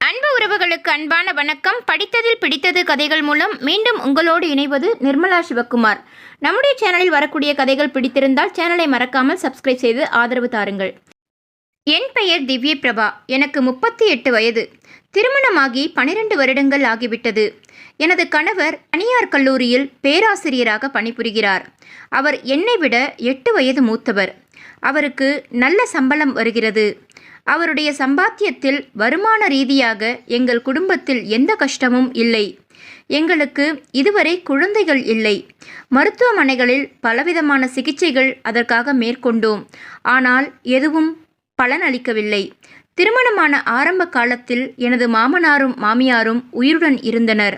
அன்பு உறவுகளுக்கு அன்பான வணக்கம். படித்ததில் பிடித்தது கதைகள் மூலம் மீண்டும் உங்களோடு இணைவது நிர்மலா சிவகுமார். நம்முடைய சேனலில் வரக்கூடிய கதைகள் பிடித்திருந்தால் சேனலை மறக்காமல் சப்ஸ்கிரைப் செய்து ஆதரவு தாருங்கள். என் பெயர் திவ்ய பிரபா. எனக்கு 38 வயது. திருமணமாகி 12 வருடங்கள் ஆகிவிட்டது. எனது கணவர் தனியார் கல்லூரியில் பேராசிரியராக பணிபுரிகிறார். அவர் என்னை விட 8 வயது மூத்தவர். அவருக்கு நல்ல சம்பளம் வருகிறது. அவருடைய சம்பாத்தியத்தில் வருமான ரீதியாக எங்கள் குடும்பத்தில் எந்த கஷ்டமும் இல்லை. எங்களுக்கு இதுவரை குழந்தைகள் இல்லை. மருத்துவமனைகளில் பலவிதமான சிகிச்சைகள் அதற்காக மேற்கொண்டோம். ஆனால் எதுவும் பலனளிக்கவில்லை. திருமணமான ஆரம்ப காலத்தில் எனது மாமனாரும் மாமியாரும் உயிருடன் இருந்தனர்.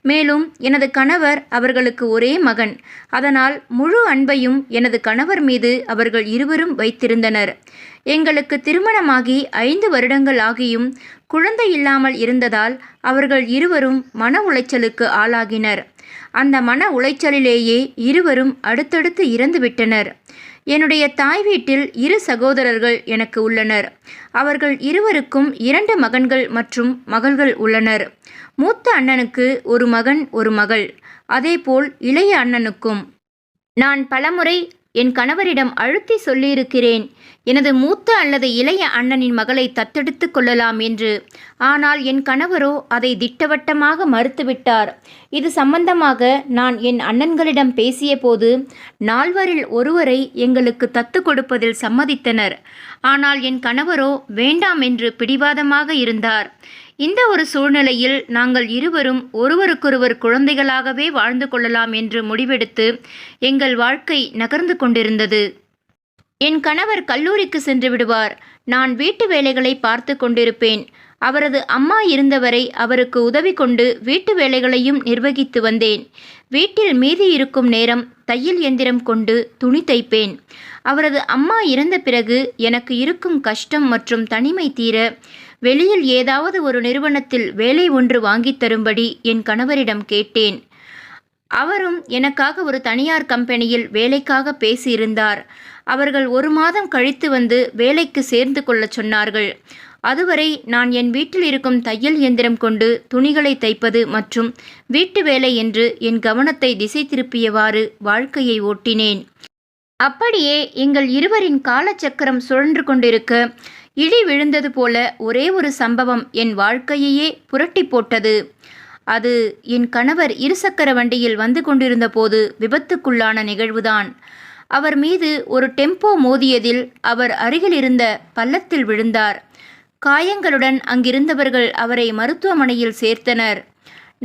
மேலும் எனது கணவர் அவர்களுக்கு ஒரே மகன். அதனால் முழு அன்பையும் எனது கணவர் மீது அவர்கள் இருவரும் வைத்திருந்தனர். எங்களுக்கு திருமணமாகி 5 வருடங்கள் ஆகியும் குழந்தை இல்லாமல் இருந்ததால் அவர்கள் இருவரும் மன உளைச்சலுக்கு ஆளாகினர். அந்த மன உளைச்சலிலேயே இருவரும் அடுத்தடுத்து இறந்துவிட்டனர். என்னுடைய தாய் வீட்டில் 2 சகோதரர்கள் எனக்கு உள்ளனர். அவர்கள் இருவருக்கும் 2 மகன்கள் மற்றும் மகள்கள் உள்ளனர். மூத்த அண்ணனுக்கு ஒரு மகன் ஒரு மகள். அதேபோல் இளைய அண்ணனுக்கும். நான் பலமுறை என் கணவரிடம் அழுத்தி சொல்லியிருக்கிறேன், எனது மூத்த அல்லது இளைய அண்ணனின் மகளை தத்தெடுத்து கொள்ளலாம் என்று. ஆனால் என் கணவரோ அதை திட்டவட்டமாக மறுத்துவிட்டார். இது சம்பந்தமாக நான் என் அண்ணன்களிடம் பேசிய போது 4 ஒருவரை எங்களுக்கு தத்து கொடுப்பதில் சம்மதித்தனர். ஆனால் என் கணவரோ வேண்டாம் என்று பிடிவாதமாக இருந்தார். இந்த ஒரு சூழ்நிலையில் நாங்கள் இருவரும் ஒருவருக்கொருவர் குழந்தைகளாகவே வாழ்ந்து கொள்ளலாம் என்று முடிவெடுத்து எங்கள் வாழ்க்கை நகர்ந்து கொண்டிருந்தது. என் கணவர் கல்லூரிக்கு சென்று விடுவார். நான் வீட்டு வேலைகளை பார்த்து கொண்டிருப்பேன். அவரது அம்மா இருந்தவரை அவருக்கு உதவி கொண்டு வீட்டு வேலைகளையும் நிர்வகித்து வந்தேன். வீட்டில் மீதி இருக்கும் நேரம் தையல் எந்திரம் கொண்டு துணி தைப்பேன். அவரது அம்மா இறந்த பிறகு எனக்கு இருக்கும் கஷ்டம் மற்றும் தனிமை தீர வெளியில் ஏதாவது ஒரு நிறுவனத்தில் வேலை ஒன்று வாங்கித் தரும்படி என் கணவரிடம் கேட்டேன். அவரும் எனக்காக ஒரு தனியார் கம்பெனியில் வேலைக்காக பேசியிருந்தார். அவர்கள் 1 மாதம் கழித்து வந்து வேலைக்கு சேர்ந்து கொள்ள சொன்னார்கள். அதுவரை நான் என் வீட்டில் இருக்கும் தையல் இயந்திரம் கொண்டு துணிகளை தைப்பது மற்றும் வீட்டு வேலை என்று என் கவனத்தை திசை திருப்பியவாறு வாழ்க்கையை ஓட்டினேன். அப்படியே எங்கள் இருவரின் காலச்சக்கரம் சுழன்று கொண்டிருக்க இடி விழுந்தது போல ஒரே ஒரு சம்பவம் என் வாழ்க்கையையே புரட்டி போட்டது. அது என் கணவர் 2 சக்கர வண்டியில் வந்து கொண்டிருந்த போது விபத்துக்குள்ளான நிகழ்வுதான். அவர் மீது ஒரு டெம்போ மோதியதில் அவர் அருகில் இருந்த பள்ளத்தில் விழுந்தார். காயங்களுடன் அங்கிருந்தவர்கள் அவரை மருத்துவமனையில் சேர்த்தனர்.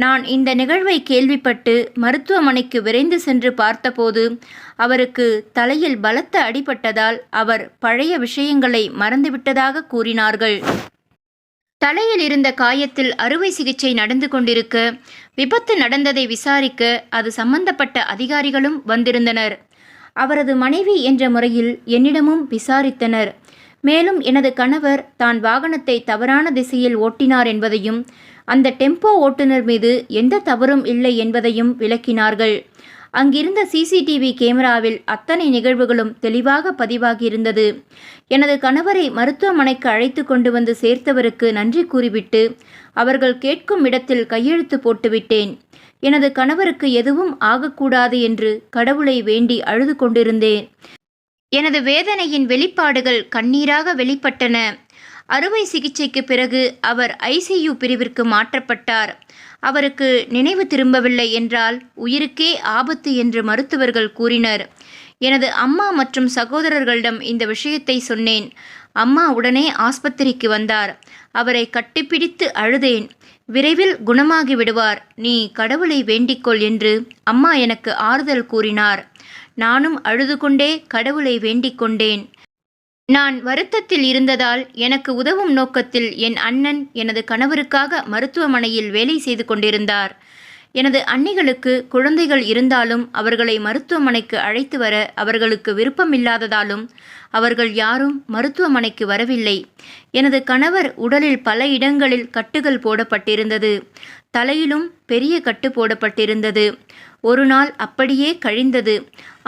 நான் இந்த நிகழ்வை கேள்விப்பட்டு மருத்துவமனைக்கு விரைந்து சென்று பார்த்தபோது அவருக்கு தலையில் பலத்த அடிபட்டதால் அவர் பழைய விஷயங்களை மறந்துவிட்டதாக கூறினார்கள். தலையில் இருந்த காயத்தில் அறுவை சிகிச்சை நடந்து கொண்டிருக்க விபத்து நடந்ததை விசாரிக்க அது சம்பந்தப்பட்ட அதிகாரிகளும் வந்திருந்தனர். அவரது மனைவி என்ற முறையில் என்னிடமும் விசாரித்தனர். மேலும் எனது கணவர் தான் வாகனத்தை தவறான திசையில் ஓட்டினார் என்பதையும் அந்த டெம்போ ஓட்டுநர் மீது எந்த தவறும் இல்லை என்பதையும் விளக்கினார்கள். அங்கிருந்த சிசிடிவி கேமராவில் அத்தனை நிகழ்வுகளும் தெளிவாக பதிவாகியிருந்தது. எனது கணவரை மருத்துவமனைக்கு அழைத்து கொண்டு வந்து சேர்த்தவருக்கு நன்றி கூறிவிட்டு அவர்கள் கேட்கும் இடத்தில் கையெழுத்து போட்டுவிட்டேன். எனது கணவருக்கு எதுவும் ஆகக்கூடாது என்று கடவுளை வேண்டி அழுது கொண்டிருந்தேன். எனது வேதனையின் வெளிப்பாடுகள் கண்ணீராக வெளிப்பட்டன. அறுவை சிகிச்சைக்கு பிறகு அவர் ஐசியு பிரிவிற்கு மாற்றப்பட்டார். அவருக்கு நினைவு திரும்பவில்லை என்றால் உயிருக்கே ஆபத்து என்று மருத்துவர்கள் கூறினர். எனது அம்மா மற்றும் சகோதரர்களிடம் இந்த விஷயத்தை சொன்னேன். அம்மா உடனே ஆஸ்பத்திரிக்கு வந்தார். அவரை கட்டிப்பிடித்து அழுதேன். விரைவில் குணமாகி விடுவார், நீ கடவுளை வேண்டிக்கொள் என்று அம்மா எனக்கு ஆறுதல் கூறினார். நானும் அழுது கொண்டே கடவுளை வேண்டிக் கொண்டேன். நான் வருத்தத்தில் இருந்ததால் எனக்கு உதவும் நோக்கத்தில் என் அண்ணன் எனது கணவருக்காக மருத்துவமனையில் வேலை செய்து கொண்டிருந்தார். எனது அண்ணிகளுக்கு குழந்தைகள் இருந்தாலும் அவர்களை மருத்துவமனைக்கு அழைத்து வர அவர்களுக்கு விருப்பமில்லாததாலும் அவர்கள் யாரும் மருத்துவமனைக்கு வரவில்லை. எனது கணவர் உடலில் பல இடங்களில் கட்டுகள் போடப்பட்டிருந்தது. தலையிலும் பெரிய கட்டு போடப்பட்டிருந்தது. ஒரு நாள் அப்படியே கழிந்தது.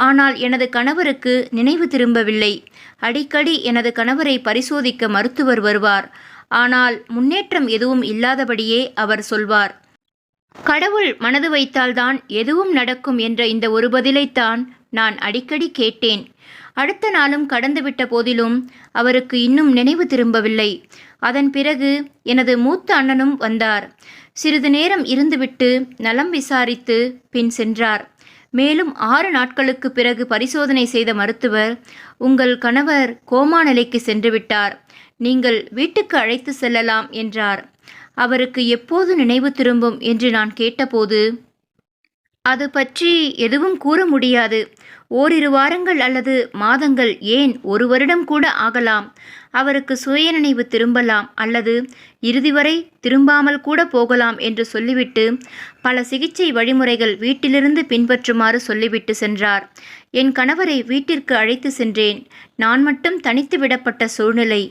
ஆனால் எனது கணவருக்கு நினைவு திரும்பவில்லை. அடிக்கடி எனது கணவரை பரிசோதிக்க மருத்துவர் வருவார். ஆனால் முன்னேற்றம் எதுவும் இல்லாதபடியே அவர் சொல்வார். கடவுள் மனது வைத்தால்தான் எதுவும் நடக்கும் என்ற இந்த ஒரு பதிலைத்தான் நான் அடிக்கடி கேட்டேன். அடுத்த நாளும் கடந்துவிட்ட போதிலும் அவருக்கு இன்னும் நினைவு திரும்பவில்லை. அதன் பிறகு எனது மூத்த அண்ணனும் வந்தார். சிறிது நேரம் இருந்துவிட்டு நலம் விசாரித்து பின் சென்றார். மேலும் 6 நாட்களுக்கு பிறகு பரிசோதனை செய்த மருத்துவர், உங்கள் கணவர் கோமா நிலைக்கு சென்றுவிட்டார், நீங்கள் வீட்டுக்கு அழைத்து செல்லலாம் என்றார். அவருக்கு எப்போது நினைவு திரும்பும் என்று நான் கேட்டபோது, அது பற்றி எதுவும் கூற முடியாது. ஓரிரு வாரங்கள் அல்லது மாதங்கள், ஏன் 1 வருடம் கூட ஆகலாம். அவருக்கு சுயநினைவு திரும்பலாம் அல்லது இறுதி வரை திரும்பாமல் கூட போகலாம் என்று சொல்லிவிட்டு பல சிகிச்சை வழிமுறைகள் வீட்டிலிருந்து பின்பற்றுமாறு சொல்லிவிட்டு சென்றார். என் கணவரை வீட்டிற்கு அழைத்து சென்றேன். நான் மட்டும் தனித்து விடப்பட்ட சூழ்நிலை.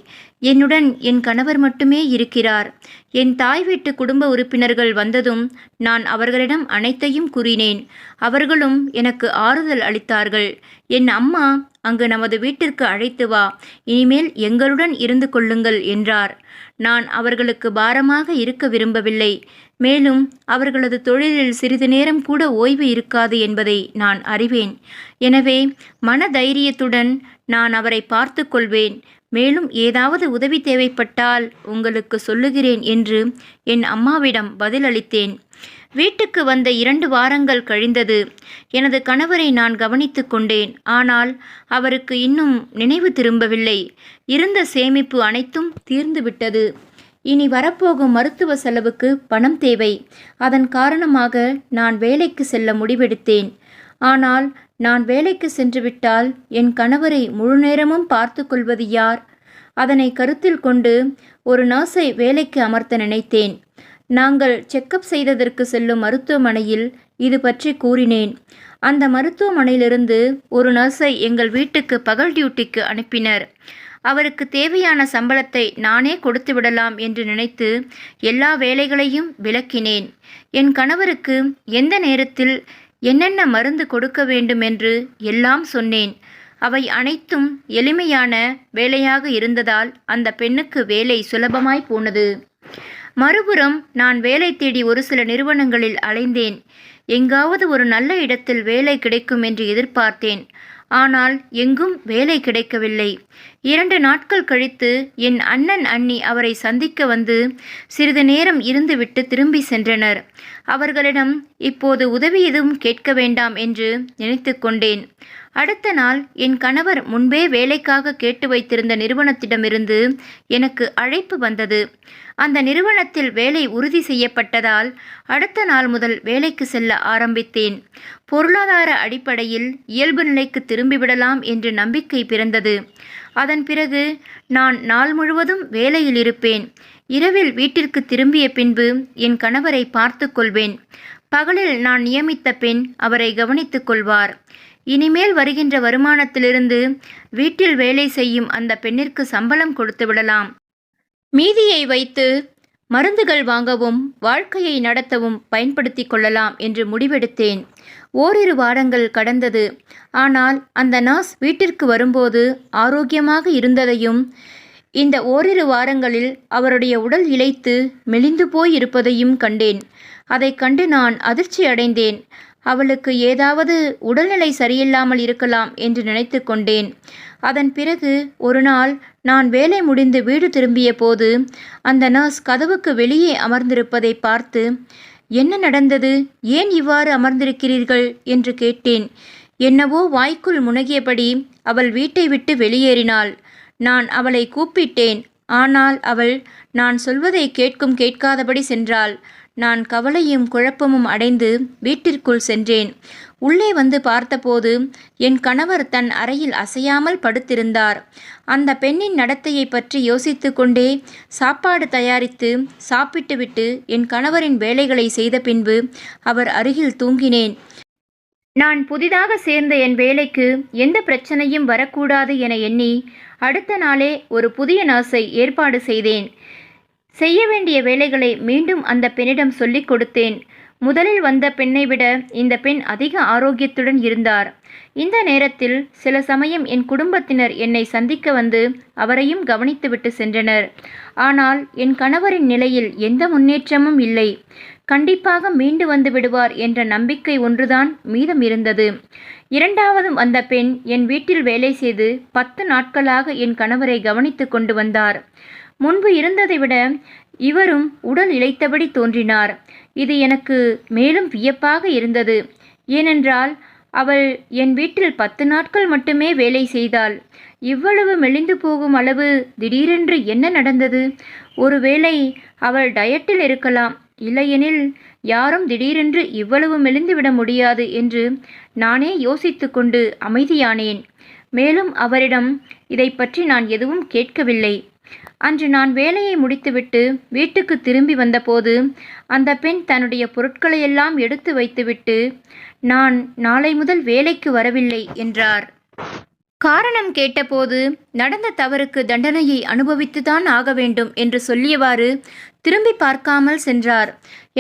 என்னுடன் என் கணவர் மட்டுமே இருக்கிறார். என் தாய் வீட்டு குடும்ப உறுப்பினர்கள் வந்ததும் நான் அவர்களிடம் அனைத்தையும் கூறினேன். அவர்களும் எனக்கு ஆறுதல் அளித்தார்கள். என் அம்மா, அங்கு நமது வீட்டிற்கு அழைத்து வா, இனிமேல் எங்களுடன் இருந்து கொள்ளுங்கள் என்றார். நான் அவர்களுக்கு பாரமாக இருக்க விரும்பவில்லை. மேலும் அவர்களது தொழிலில் சிறிது நேரம் கூட ஓய்வு இருக்காது என்பதை நான் அறிவேன். எனவே மன தைரியத்துடன் நான் அவரை பார்த்து கொள்வேன். மேலும் ஏதாவது உதவி தேவைப்பட்டால் உங்களுக்கு சொல்லுகிறேன் என்று என் அம்மாவிடம் பதிலளித்தேன். வீட்டுக்கு வந்த 2 வாரங்கள் கழிந்தது. எனது கணவரை நான் கவனித்து கொண்டேன். ஆனால் அவருக்கு இன்னும் நினைவு திரும்பவில்லை. இருந்த சேமிப்பு அனைத்தும் தீர்ந்துவிட்டது. இனி வரப்போகும் மருத்துவ செலவுக்கு பணம் தேவை. அதன் காரணமாக நான் வேலைக்கு செல்ல முடிவெடுத்தேன். ஆனால் நான் வேலைக்கு சென்றுவிட்டால் என் கணவரை முழு நேரமும் பார்த்து கொள்வது யார்? அதனை கருத்தில் கொண்டு ஒரு நர்ஸை வேலைக்கு அமர்த்த நினைத்தேன். நாங்கள் செக்கப் செய்ததற்கு செல்லும் மருத்துவமனையில் இது பற்றி கூறினேன். அந்த மருத்துவமனையிலிருந்து ஒரு நர்ஸை எங்கள் வீட்டுக்கு பகல் டியூட்டிக்கு அனுப்பினர். அவருக்கு தேவையான சம்பளத்தை நானே கொடுத்து விடலாம் என்று நினைத்து எல்லா வேலைகளையும் விளக்கினேன். என் கணவருக்கு எந்த நேரத்தில் என்னென்ன மருந்து கொடுக்க வேண்டும் என்று எல்லாம் சொன்னேன். அவை அனைத்தும் எளிமையான வேலையாக இருந்ததால் அந்த பெண்ணுக்கு வேலை சுலபமாய் போனது. மறுபுறம் நான் வேலை தேடி ஒரு சில நிறுவனங்களில் அலைந்தேன். எங்காவது ஒரு நல்ல இடத்தில் வேலை கிடைக்கும் என்று எதிர்பார்த்தேன். ஆனால் எங்கும் வேலை கிடைக்கவில்லை. 2 நாட்கள் கழித்து என் அண்ணன் அண்ணி அவரை சந்திக்க வந்து சிறிது நேரம் இருந்துவிட்டு திரும்பி சென்றனர். அவர்களிடம் இப்போது உதவி எதுவும் கேட்க வேண்டாம் என்று நினைத்து கொண்டேன். அடுத்த நாள் என் கணவர் முன்பே வேலைக்காக கேட்டு வைத்திருந்த நிறுவனத்திடமிருந்து எனக்கு அழைப்பு வந்தது. அந்த நிறுவனத்தில் வேலை உறுதி செய்யப்பட்டதால் அடுத்த நாள் முதல் வேலைக்கு செல்ல ஆரம்பித்தேன். பொருளாதார அடிப்படையில் இயல்பு நிலைக்கு திரும்பிவிடலாம் என்று நம்பிக்கை பிறந்தது. அதன் பிறகு நான் நாள் முழுவதும் வேலையில் இருப்பேன். இரவில் வீட்டிற்கு திரும்பிய பின்பு என் கணவரை பார்த்து கொள்வேன். பகலில் நான் நியமித்த பெண் அவரை கவனித்துக் கொள்வார். இனிமேல் வருகின்ற வருமானத்திலிருந்து வீட்டில் வேலை செய்யும் அந்த பெண்ணிற்கு சம்பளம் கொடுத்து விடலாம். மீதியை வைத்து மருந்துகள் வாங்கவும் வாழ்க்கையை நடத்தவும் பயன்படுத்தி கொள்ளலாம் என்று முடிவெடுத்தேன். ஓரிரு வாரங்கள் கடந்தது. ஆனால் அந்த நர்ஸ் வீட்டிற்கு வரும்போது ஆரோக்கியமாக இருந்ததையும் இந்த ஓரிரு வாரங்களில் அவருடைய உடல் இளைத்து மெலிந்து போய் இருப்பதையும் கண்டேன். அதை கண்டு நான் அதிர்ச்சி அடைந்தேன். அவளுக்கு ஏதாவது உடல்நிலை சரியில்லாமல் இருக்கலாம் என்று நினைத்து கொண்டேன். அதன் பிறகு ஒரு நாள் நான் வேலை முடிந்து வீடு திரும்பிய போது அந்த நர்ஸ் கதவுக்கு வெளியே அமர்ந்திருப்பதை பார்த்து, என்ன நடந்தது, ஏன் இவ்வாறு அமர்ந்திருக்கிறீர்கள் என்று கேட்டேன். என்னவோ வாய்க்குள் முனகியபடி அவள் வீட்டை விட்டு வெளியேறினாள். நான் அவளை கூப்பிட்டேன். ஆனால் அவள் நான் சொல்வதை கேட்காதபடி சென்றாள். நான் கவலையும் குழப்பமும் அடைந்து வீட்டிற்குள் சென்றேன். உள்ளே வந்து பார்த்தபோது என் கணவர் தன் அறையில் அசையாமல் படுத்திருந்தார். அந்த பெண்ணின் நடத்தையை பற்றி யோசித்து கொண்டே சாப்பாடு தயாரித்து சாப்பிட்டுவிட்டு என் கணவரின் வேலைகளை செய்த பின்பு அவர் அருகில் தூங்கினேன். நான் புதிதாக சேர்ந்த என் வேலைக்கு எந்த பிரச்சனையும் வரக்கூடாது என எண்ணி அடுத்த நாளே ஒரு புதிய நர்ஸை ஏற்பாடு செய்தேன். செய்ய வேண்டிய வேலைகளை மீண்டும் அந்த பெண்ணிடம் சொல்லிக் கொடுத்தேன். முதலில் வந்த பெண்ணை விட இந்த பெண் அதிக ஆரோக்கியத்துடன் இருந்தார். இந்த நேரத்தில் சில சமயம் என் குடும்பத்தினர் என்னை சந்திக்க வந்து அவரையும் கவனித்துவிட்டு சென்றனர். ஆனால் என் கணவரின் நிலையில் எந்த முன்னேற்றமும் இல்லை. கண்டிப்பாக மீண்டு வந்து விடுவார் என்ற நம்பிக்கை ஒன்றுதான் மீதம் இருந்தது. இரண்டாவது வந்த பெண் என் வீட்டில் வேலை செய்து 10 நாட்களாக என் கணவரை கவனித்து கொண்டு வந்தார். முன்பு இருந்ததை விட இவரும் உடல் இளைத்தபடி தோன்றினார். இது எனக்கு மேலும் வியப்பாக இருந்தது. ஏனென்றால் அவள் என் வீட்டில் 10 நாட்கள் மட்டுமே வேலை செய்தாள். இவ்வளவு மெலிந்து போகும் அளவு திடீரென்று என்ன நடந்தது? ஒருவேளை அவள் டயட்டில் இருக்கலாம். இல்லையெனில் யாரும் திடீரென்று இவ்வளவு மெலிந்துவிட முடியாது என்று நானே யோசித்து கொண்டு அமைதியானேன். மேலும் அவரிடம் இதை பற்றி நான் எதுவும் கேட்கவில்லை. அன்று நான் வேலையை முடித்துவிட்டு வீட்டுக்கு திரும்பி வந்தபோது அந்த பெண் தன்னுடைய பொருட்களையெல்லாம் எடுத்து வைத்துவிட்டு, நான் நாளை முதல் வேலைக்கு வரவில்லை என்றார். காரணம் கேட்டபோது நடந்த தவறுக்கு தண்டனையை அனுபவித்துதான் ஆக வேண்டும் என்று சொல்லியவாறு திரும்பி பார்க்காமல் சென்றார்.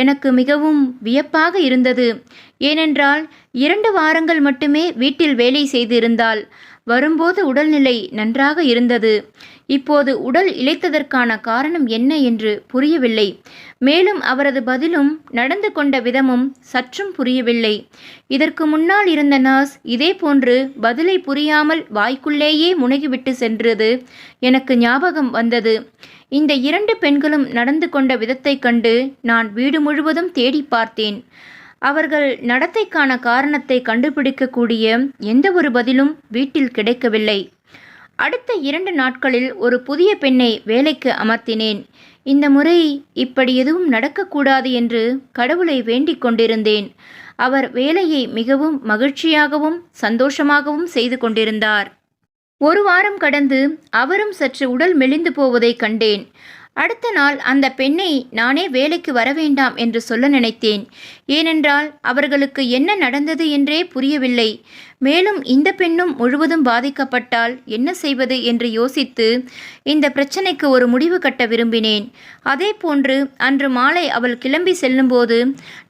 எனக்கு மிகவும் வியப்பாக இருந்தது. ஏனென்றால் 2 வாரங்கள் மட்டுமே வீட்டில் வேலை செய்திருந்தாள். வரும்போது உடல்நிலை நன்றாக இருந்தது. இப்போது உடல் இளைத்ததற்கான காரணம் என்ன என்று புரியவில்லை. மேலும் அவரது பதிலும் நடந்து கொண்ட விதமும் சற்றும் புரியவில்லை. இதற்கு முன்னால் இருந்த நர்ஸ் இதேபோன்று பதிலை புரியாமல் வாய்க்குள்ளேயே முனகிவிட்டு சென்றது எனக்கு ஞாபகம் வந்தது. இந்த 2 பெண்களும் நடந்து கொண்ட விதத்தைக் கண்டு நான் வீடு முழுவதும் தேடி பார்த்தேன். அவர்கள் நடத்தைக்கான காரணத்தை கண்டுபிடிக்கக்கூடிய எந்த ஒரு பதிலும் வீட்டில் கிடைக்கவில்லை. அடுத்த 2 நாட்களில் ஒரு புதிய பெண்ணை வேலைக்கு அமர்த்தினேன். இந்த முறை இப்படி எதுவும் நடக்கக்கூடாது என்று கடவுளை வேண்டிக் கொண்டிருந்தேன். அவர் வேலையை மிகவும் மகிழ்ச்சியாகவும் சந்தோஷமாகவும் செய்து கொண்டிருந்தார். 1 வாரம் கடந்து அவரும் சற்று உடல் மெலிந்து போவதை கண்டேன். அடுத்த நாள் அந்த பெண்ணை நானே வேலைக்கு வரவேண்டாம் என்று சொல்ல நினைத்தேன். ஏனென்றால் அவர்களுக்கு என்ன நடந்தது என்றே புரியவில்லை. மேலும் இந்த பெண்ணும் முழுவதும் பாதிக்கப்பட்டால் என்ன செய்வது என்று யோசித்து இந்த பிரச்சனைக்கு ஒரு முடிவு கட்ட விரும்பினேன். அதே போன்று அன்று மாலை அவள் கிளம்பி செல்லும்போது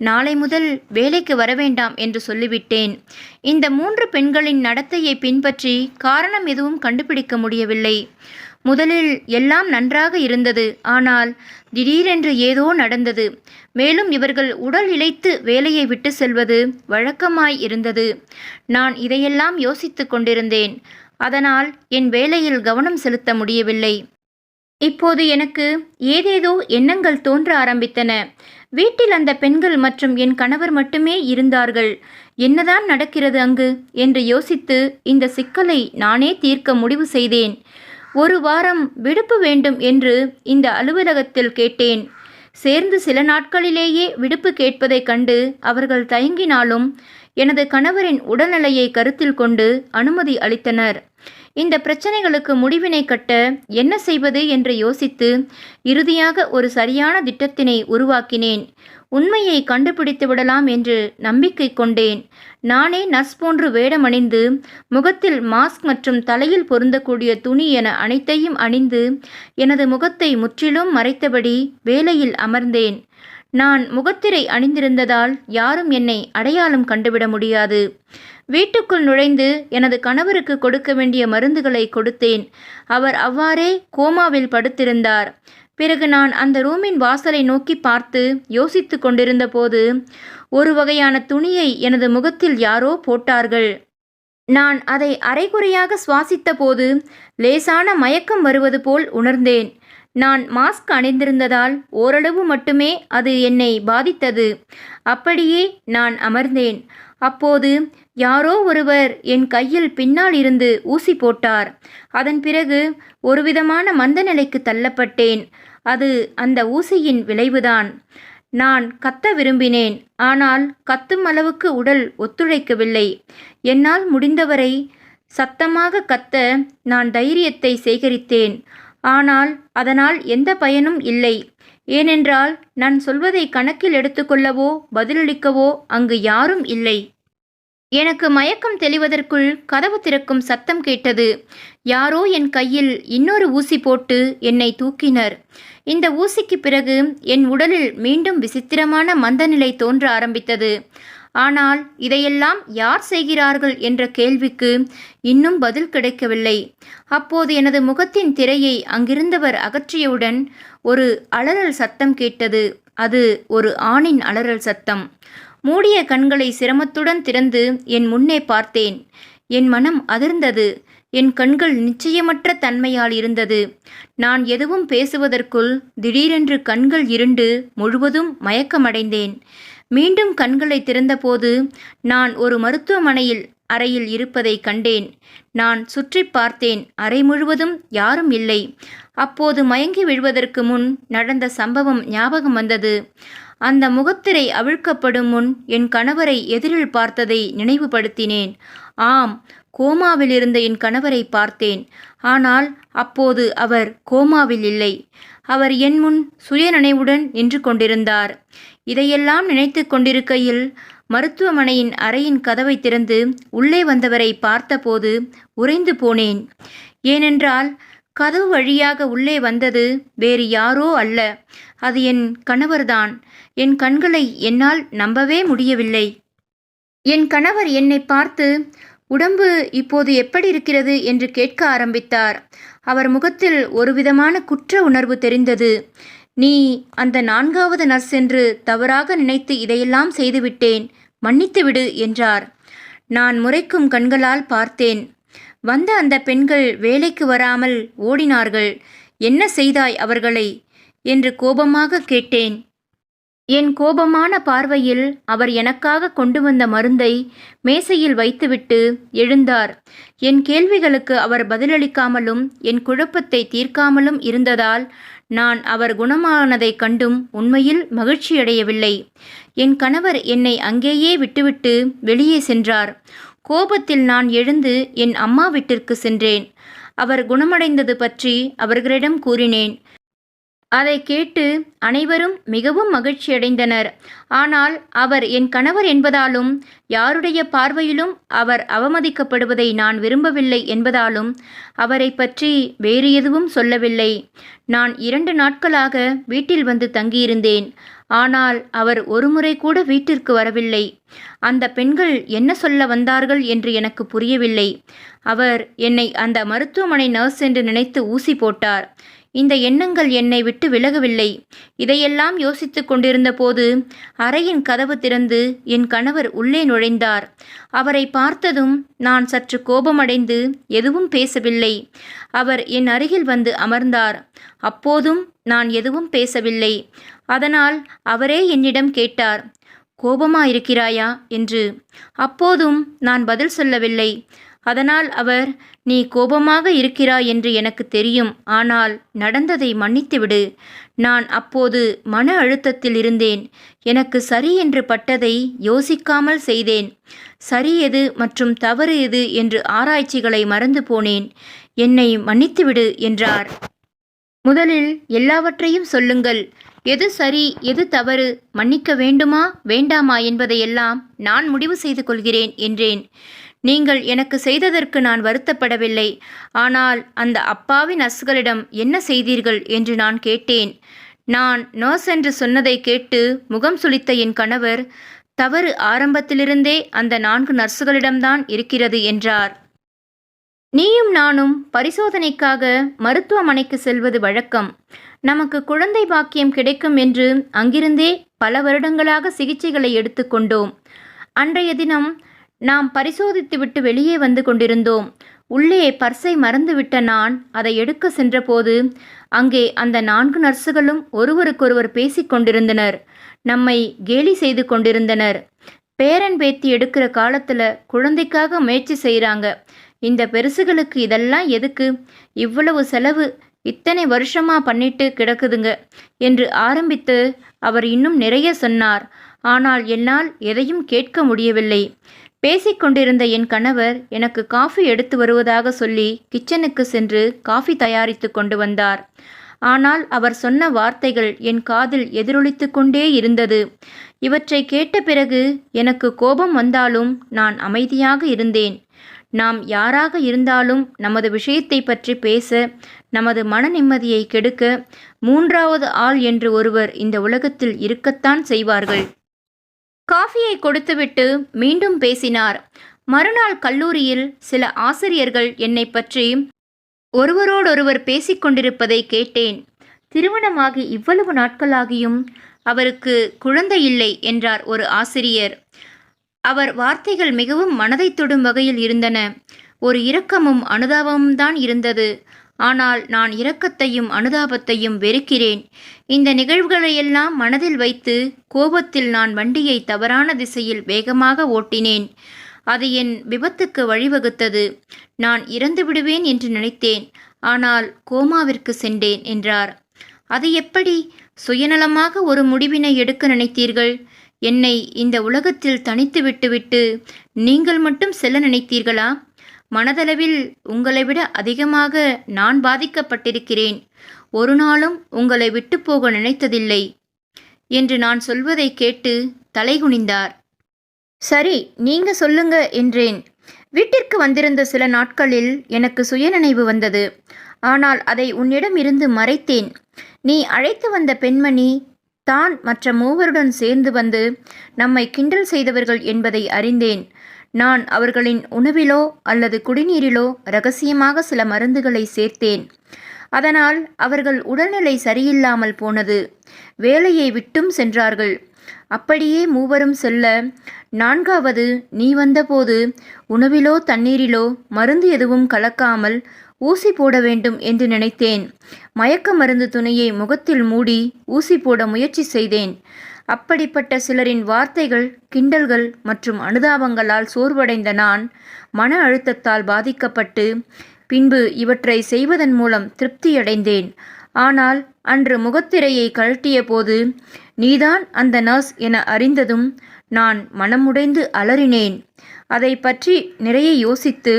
நாளை முதல் வேலைக்கு வரவேண்டாம் என்று சொல்லிவிட்டேன். இந்த 3 பெண்களின் நடத்தையை பின்பற்றி காரணம் எதுவும் கண்டுபிடிக்க முடியவில்லை. முதலில் எல்லாம் நன்றாக இருந்தது. ஆனால் திடீரென்று ஏதோ நடந்தது. மேலும் இவர்கள் உடல் இளைத்து வேலையை விட்டு செல்வது வழக்கமாய் இருந்தது. நான் இதையெல்லாம் யோசித்து கொண்டிருந்தேன். அதனால் என் வேலையில் கவனம் செலுத்த முடியவில்லை. இப்போது எனக்கு ஏதேதோ எண்ணங்கள் தோன்ற ஆரம்பித்தன. வீட்டில் அந்த பெண்கள் மற்றும் என் கணவர் மட்டுமே இருந்தார்கள். என்னதான் நடக்கிறது அங்கு என்று யோசித்து இந்த சிக்கலை நானே தீர்க்க முடிவு செய்தேன். 1 வாரம் விடுப்பு வேண்டும் என்று இந்த அலுவலகத்தில் கேட்டேன். சேர்ந்து சில நாட்களிலேயே விடுப்பு கேட்பதைக் கண்டு அவர்கள் தயங்கினாலும் எனது கணவரின் உடல்நிலையை கருத்தில் கொண்டு அனுமதி அளித்தனர். இந்த பிரச்சனைகளுக்கு முடிவினை கட்ட என்ன செய்வது என்று யோசித்து இறுதியாக ஒரு சரியான திட்டத்தினை உருவாக்கினேன். உண்மையை கண்டுபிடித்து விடலாம் என்று நம்பிக்கை கொண்டேன். நானே நர்ஸ் போன்று வேடமணிந்து முகத்தில் மாஸ்க் மற்றும் தலையில் பொருந்தக்கூடிய துணி என அனைத்தையும் அணிந்து எனது முகத்தை முற்றிலும் மறைத்தபடி வேலையில் அமர்ந்தேன். நான் முகத்திரை அணிந்திருந்ததால் யாரும் என்னை அடையாளம் கண்டுவிட முடியாது. வீட்டுக்குள் நுழைந்து எனது கணவருக்கு கொடுக்க வேண்டிய மருந்துகளை கொடுத்தேன். அவர் அவ்வாறே கோமாவில் படுத்திருந்தார். பிறகு நான் அந்த ரூமின் வாசலை நோக்கி பார்த்து யோசித்து கொண்டிருந்த போது ஒரு வகையான துணியை எனது முகத்தில் யாரோ போட்டார்கள். நான் அதை அரைகுறையாக சுவாசித்த போது லேசான மயக்கம் வருவது போல் உணர்ந்தேன். நான் மாஸ்க் அணிந்திருந்ததால் ஓரளவு மட்டுமே அது என்னை பாதித்தது. அப்படியே நான் அமர்ந்தேன். அப்போது யாரோ ஒருவர் என் கையில் பின்னால் இருந்து ஊசி போட்டார். அதன் பிறகு ஒருவிதமான மந்த நிலைக்கு தள்ளப்பட்டேன். அது அந்த ஊசியின் விளைவுதான். நான் கத்த விரும்பினேன். ஆனால் கத்தும் அளவுக்கு உடல் ஒத்துழைக்கவில்லை. என்னால் முடிந்தவரை சத்தமாக கத்த நான் தைரியத்தை சேகரித்தேன். ஆனால் அதனால் எந்த பயனும் இல்லை. ஏனென்றால் நான் சொல்வதை கணக்கில் எடுத்துக்கொள்ளவோ பதிலளிக்கவோ அங்கு யாரும் இல்லை. எனக்கு மயக்கம் தெளிவதற்குள் கதவு திறக்கும் சத்தம் கேட்டது. யாரோ என் கையில் இன்னொரு ஊசி போட்டு என்னை தூக்கினர். இந்த ஊசிக்கு பிறகு என் உடலில் மீண்டும் விசித்திரமான மந்தநிலை தோன்ற ஆரம்பித்தது. ஆனால் இதையெல்லாம் யார் செய்கிறார்கள் என்ற கேள்விக்கு இன்னும் பதில் கிடைக்கவில்லை. அப்போது எனது முகத்தின் திரையை அங்கிருந்தவர் அகற்றியவுடன் ஒரு அலறல் சத்தம் கேட்டது. அது ஒரு ஆணின் அலறல் சத்தம். மூடிய கண்களை சிரமத்துடன் திறந்து என் முன்னே பார்த்தேன். என் மனம் அதிர்ந்தது. என் கண்கள் நிச்சயமற்ற தன்மையால் இருந்தது. நான் எதுவும் பேசுவதற்குள் திடீரென்று கண்கள் இருண்டு முழுவதும் மயக்கமடைந்தேன். மீண்டும் கண்களை திறந்தபோது நான் ஒரு மருத்துவமனையில் அறையில் இருப்பதை கண்டேன். நான் சுற்றி பார்த்தேன். அறை முழுவதும் யாரும் இல்லை. அப்போது மயங்கி விழுவதற்கு முன் நடந்த சம்பவம் ஞாபகம் வந்தது. அந்த முகத்திரை அவிழ்க்கப்படும் முன் என் கணவரை எதிரில் பார்த்ததை நினைவுபடுத்தினேன். ஆம், கோமாவில் இருந்த என் கணவரை பார்த்தேன். ஆனால் அப்போது அவர் கோமாவில் இல்லை. அவர் என் முன் சுயநினைவுடன் நின்று கொண்டிருந்தார். இதையெல்லாம் நினைத்து கொண்டிருக்கையில் மருத்துவமனையின் அறையின் கதவை திறந்து உள்ளே வந்தவரை பார்த்தபோது உறைந்து போனேன். ஏனென்றால் கதவு வழியாக உள்ளே வந்தது வேறு யாரோ அல்ல, அது என் கணவர்தான். என் கண்களை என்னால் நம்பவே முடியவில்லை. என் கணவர் என்னை பார்த்து, உடம்பு இப்போது எப்படி இருக்கிறது என்று கேட்க ஆரம்பித்தார். அவர் முகத்தில் ஒருவிதமான குற்ற உணர்வு தெரிந்தது. நீ அந்த 4வது நர்ஸ் என்று தவறாக நினைத்து இதையெல்லாம் செய்துவிட்டேன், மன்னித்துவிடு என்றார். நான் முறைக்கும் கண்களால் பார்த்தேன். வந்த அந்த பெண்கள் வேலைக்கு வராமல் ஓடினார்கள். என்ன செய்தாய் அவர்களை என்று கோபமாக கேட்டேன். என் கோபமான பார்வையில் அவர் எனக்காக கொண்டு வந்த மருந்தை மேசையில் வைத்துவிட்டு எழுந்தார். என் கேள்விகளுக்கு அவர் பதிலளிக்காமலும் என் குழப்பத்தை தீர்க்காமலும் இருந்ததால் நான் அவர் குணமானதைக் கண்டும் உண்மையில் மகிழ்ச்சியடையவில்லை. என் கணவர் என்னை அங்கேயே விட்டுவிட்டு வெளியே சென்றார். கோபத்தில் நான் எழுந்து என் அம்மா வீட்டிற்கு சென்றேன். அவர் குணமடைந்தது பற்றி அவர்களிடம் கூறினேன். அதை கேட்டு அனைவரும் மிகவும் மகிழ்ச்சியடைந்தனர். ஆனால் அவர் என் கணவர் என்பதாலும் யாருடைய பார்வையிலும் அவர் அவமதிக்கப்படுவதை நான் விரும்பவில்லை என்பதாலும் அவரை பற்றி வேறு எதுவும் சொல்லவில்லை. நான் 2 நாட்களாக வீட்டில் வந்து தங்கியிருந்தேன். ஆனால் அவர் ஒருமுறை கூட வீட்டிற்கு வரவில்லை. அந்த பெண்கள் என்ன சொல்ல வந்தார்கள் என்று எனக்கு புரியவில்லை. அவர் என்னை அந்த மருத்துவமனை நர்ஸ் என்று நினைத்து ஊசி போட்டார். இந்த எண்ணங்கள் என்னை விட்டு விலகவில்லை. இதையெல்லாம் யோசித்து கொண்டிருந்த போது அறையின் கதவு திறந்து என் கணவர் உள்ளே நுழைந்தார். அவரை பார்த்ததும் நான் சற்று கோபமடைந்து எதுவும் பேசவில்லை. அவர் என் அருகில் வந்து அமர்ந்தார். அப்போதும் நான் எதுவும் பேசவில்லை. அதனால் அவரே என்னிடம் கேட்டார், கோபமாயிருக்கிறாயா என்று. அப்போதும் நான் பதில் சொல்லவில்லை. அதனால் அவர், நீ கோபமாக இருக்கிறாய் என்று எனக்கு தெரியும், ஆனால் நடந்ததை மன்னித்துவிடு. நான் அப்போது மன அழுத்தத்தில் இருந்தேன். எனக்கு சரி என்று பட்டதை யோசிக்காமல் செய்தேன். சரி எது மற்றும் தவறு எது என்று ஆராய்ச்சிகளை மறந்து போனேன். என்னை மன்னித்துவிடு என்றார். முதலில் எல்லாவற்றையும் சொல்லுங்கள். எது சரி எது தவறு, மன்னிக்க வேண்டுமா வேண்டாமா என்பதையெல்லாம் நான் முடிவு செய்து கொள்கிறேன் என்றேன். நீங்கள் எனக்கு செய்ததற்கு நான் வருத்தப்படவில்லை. ஆனால் அந்த அப்பாவி நர்ஸ்களிடம் என்ன செய்தீர்கள் என்று நான் கேட்டேன். நான் நர்ஸ் என்று சொன்னதை கேட்டு முகம் சுளித்த என் கணவர், தவறு ஆரம்பத்திலிருந்தே அந்த 4 நர்ஸுகளிடம்தான் இருக்கிறது என்றார். நீயும் நானும் பரிசோதனைக்காக மருத்துவமனைக்கு செல்வது வழக்கம். நமக்கு குழந்தை பாக்கியம் கிடைக்கும் என்று அங்கிருந்தே பல வருடங்களாக சிகிச்சைகளை எடுத்துக்கொண்டோம். அன்றைய தினம் நாம் பரிசோதித்துவிட்டு வெளியே வந்து கொண்டிருந்தோம். உள்ளே பர்ஸை மறந்துவிட்ட நான் அதை எடுக்க சென்றபோது அங்கே அந்த 4 நர்ஸுகளும் ஒருவருக்கொருவர் பேசிக்கொண்டிருந்தனர். நம்மை கேலி செய்து கொண்டிருந்தனர். பேரன் பேத்தி எடுக்கிற காலத்தில் குழந்தைக்காக முயற்சி செய்கிறாங்க. இந்த பெருசுகளுக்கு இதெல்லாம் எதுக்கு, இவ்வளவு செலவு இத்தனை வருஷமா பண்ணிட்டு கிடக்குதுங்க என்று ஆரம்பித்து அவர் இன்னும் நிறைய சொன்னார். ஆனால் என்னால் எதையும் கேட்க முடியவில்லை. பேசிக்கொண்டிருந்த என் கணவர் எனக்கு காஃபி எடுத்து வருவதாக சொல்லி கிச்சனுக்கு சென்று காஃபி தயாரித்து கொண்டு வந்தார். ஆனால் அவர் சொன்ன வார்த்தைகள் என் காதில் எதிரொலித்து கொண்டே இருந்தது. இவற்றை கேட்ட பிறகு எனக்கு கோபம் வந்தாலும் நான் அமைதியாக இருந்தேன். நாம் யாராக இருந்தாலும் நமது விஷயத்தை பற்றி பேச நமது மன நிம்மதியை கெடுக்க மூன்றாவது ஆள் என்று ஒருவர் இந்த உலகத்தில் இருக்கத்தான் செய்வார்கள். காஃபியை கொடுத்துவிட்டு மீண்டும் பேசினார். மறுநாள் கல்லூரியில் சில ஆசிரியர்கள் என்னை பற்றி ஒருவரோடொருவர் பேசிக்கொண்டிருப்பதை கேட்டேன். திருமணமாகி இவ்வளவு நாட்களாகியும் அவருக்கு குழந்தை இல்லை என்றார் ஒரு ஆசிரியர். அவர் வார்த்தைகள் மிகவும் மனதை தொடும் வகையில் இருந்தன. ஒரு இரக்கமும் அனுதாபமும் தான் இருந்தது. ஆனால் நான் இரக்கத்தையும் அனுதாபத்தையும் வெறுக்கிறேன். இந்த நிகழ்வுகளையெல்லாம் மனதில் வைத்து கோபத்தில் நான் வண்டியை தவறான திசையில் வேகமாக ஓட்டினேன். அது என் விபத்துக்கு வழிவகுத்தது. நான் இறந்து விடுவேன் என்று நினைத்தேன். ஆனால் கோமாவிற்கு சென்றேன் என்றார். அது எப்படி? சுயநலமாக ஒரு முடிவினை எடுக்க நினைத்தீர்கள்? என்னை இந்த உலகத்தில் தனித்து விட்டுவிட்டு நீங்கள் மட்டும் செல்ல நினைத்தீர்களா? மனதளவில் உங்களை விட அதிகமாக நான் பாதிக்கப்பட்டிருக்கிறேன். ஒரு நாளும் உங்களை விட்டு போக நினைத்ததில்லை என்று நான் சொல்வதை கேட்டு தலைகுனிந்தார். சரி, நீங்க சொல்லுங்க என்றேன். வீட்டிற்கு வந்திருந்த சில நாட்களில் எனக்கு சுயநினைவு வந்தது. ஆனால் அதை உன்னிடம் இருந்து மறைத்தேன். நீ அழைத்து வந்த பெண்மணி தான் மற்ற மூவருடன் சேர்ந்து வந்து நம்மை கிண்டல் செய்தவர்கள் என்பதை அறிந்தேன். நான் அவர்களின் உணவிலோ அல்லது குடிநீரிலோ இரகசியமாக சில மருந்துகளை சேர்த்தேன். அதனால் அவர்கள் உடல்நிலை சரியில்லாமல் போனது. வேலையை விட்டும் சென்றார்கள். அப்படியே மூவரும் செல்ல, நான்காவது நீ வந்தபோது உணவிலோ தண்ணீரிலோ மருந்து எதுவும் கலக்காமல் ஊசி போட வேண்டும் என்று நினைத்தேன். மயக்க மருந்து துணியை முகத்தில் மூடி ஊசி போட முயற்சி செய்தேன். அப்படிப்பட்ட சிலரின் வார்த்தைகள், கிண்டல்கள் மற்றும் அனுதாபங்களால் சோர்வடைந்த நான் மன அழுத்தத்தால் பாதிக்கப்பட்டு பின்பு இவற்றை செய்வதன் மூலம் திருப்தியடைந்தேன். ஆனால் அன்று முகத்திரையை கழட்டிய போது நீதான் அந்த நர்ஸ் என அறிந்ததும் நான் மனமுடைந்து அலறினேன். அதை பற்றி நிறைய யோசித்து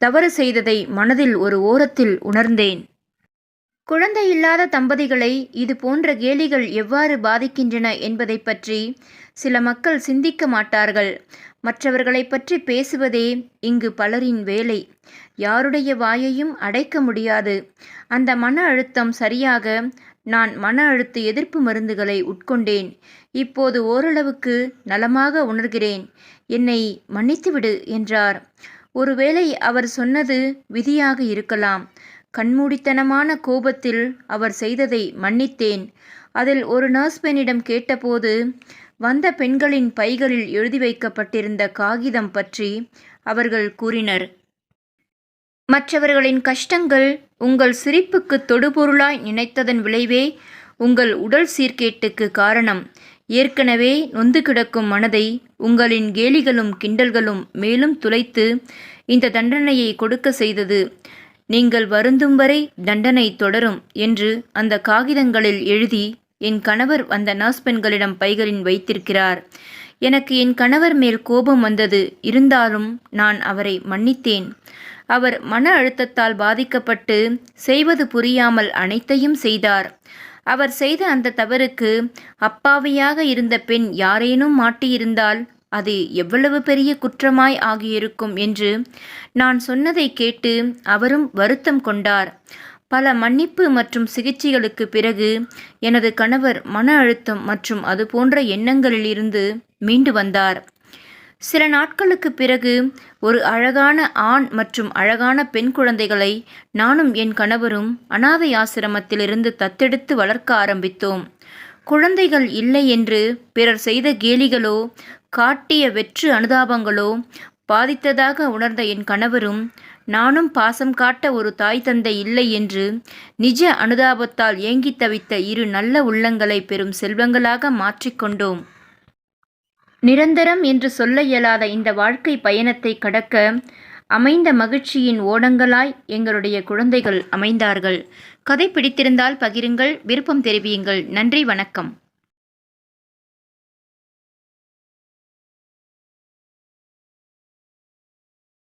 தவறு செய்ததை மனதில் ஒரு ஓரத்தில் உணர்ந்தேன். குழந்தை இல்லாத தம்பதிகளை இது போன்ற கேலிகள் எவ்வாறு பாதிக்கின்றன என்பதை பற்றி சில மக்கள் சிந்திக்க மாட்டார்கள். மற்றவர்களை பற்றி பேசுவதே இங்கு பலரின் வேலை. யாருடைய வாயையும் அடைக்க முடியாது. அந்த மன அழுத்தம் சரியாக நான் மன அழுத்த எதிர்ப்பு மருந்துகளை உட்கொண்டேன். இப்போது ஓரளவுக்கு நலமாக உணர்கிறேன். என்னை மன்னித்துவிடு என்றார். ஒருவேளை அவர் சொன்னது விதியாக இருக்கலாம். கண்மூடித்தனமான கோபத்தில் அவர் செய்ததை மன்னித்தேன். அதில் ஒரு நர்ஸ் பெண்ணிடம் கேட்டபோது வந்த பெண்களின் பைகளில் எழுதி வைக்கப்பட்டிருந்த காகிதம் பற்றி அவர்கள் கூறினர். மற்றவர்களின் கஷ்டங்கள் உங்கள் சிரிப்புக்கு தொடுபொருளாய் நினைத்ததன் விளைவே உங்கள் உடல் சீர்கேட்டுக்கு காரணம். ஏற்கனவே நொந்து கிடக்கும் மனதை உங்களின் கேலிகளும் கிண்டல்களும் மேலும் துளைத்து இந்த தண்டனையை கொடுக்க செய்தது. நீங்கள் வருந்தும் வரை தண்டனை தொடரும் என்று அந்த காகிதங்களில் எழுதி என் கணவர் அந்த நர்ஸ் பெண்களிடம் பைகளில் வைத்திருக்கிறார். எனக்கு என் கணவர் மேல் கோபம் வந்தது. இருந்தாலும் நான் அவரை மன்னித்தேன். அவர் மன அழுத்தத்தால் பாதிக்கப்பட்டு செய்வது புரியாமல் அனைத்தையும் செய்தார். அவர் செய்த அந்த தவறுக்கு அப்பாவியாக இருந்த பெண் யாரேனும் மாட்டியிருந்தால் அது எவ்வளவு பெரிய குற்றமாய் ஆகியிருக்கும் என்று நான் சொன்னதை கேட்டு அவரும் வருத்தம் கொண்டார். பல மன்னிப்பு மற்றும் சிகிச்சைகளுக்கு பிறகு எனது கணவர் மன அழுத்தம் மற்றும் அது போன்ற எண்ணங்களிலிருந்து மீண்டு வந்தார். சில நாட்களுக்கு பிறகு ஒரு அழகான ஆண் மற்றும் அழகான பெண் குழந்தைகளை நானும் என் கணவரும் அனாதை ஆசிரமத்திலிருந்து தத்தெடுத்து வளர்க்க ஆரம்பித்தோம். குழந்தைகள் இல்லை என்று பிறர் செய்த கேலிகளோ காட்டிய வெற்று அனுதாபங்களோ பாதித்ததாக உணர்ந்த என் கணவரும் நானும் பாசம் காட்ட ஒரு தாய் தந்தை இல்லை என்று நிஜ அனுதாபத்தால் ஏங்கி தவித்த இரு நல்ல உள்ளங்களை பெரும் செல்வங்களாக மாற்றிக்கொண்டோம். நிரந்தரம் என்று சொல்ல இயலாத இந்த வாழ்க்கை பயணத்தை கடக்க அமைந்த மகிழ்ச்சியின் ஓடங்களாய் எங்களுடைய குழந்தைகள் அமைந்தார்கள். கதை பிடித்திருந்தால் பகிருங்கள், விருப்பம் தெரிவியுங்கள். நன்றி, வணக்கம்.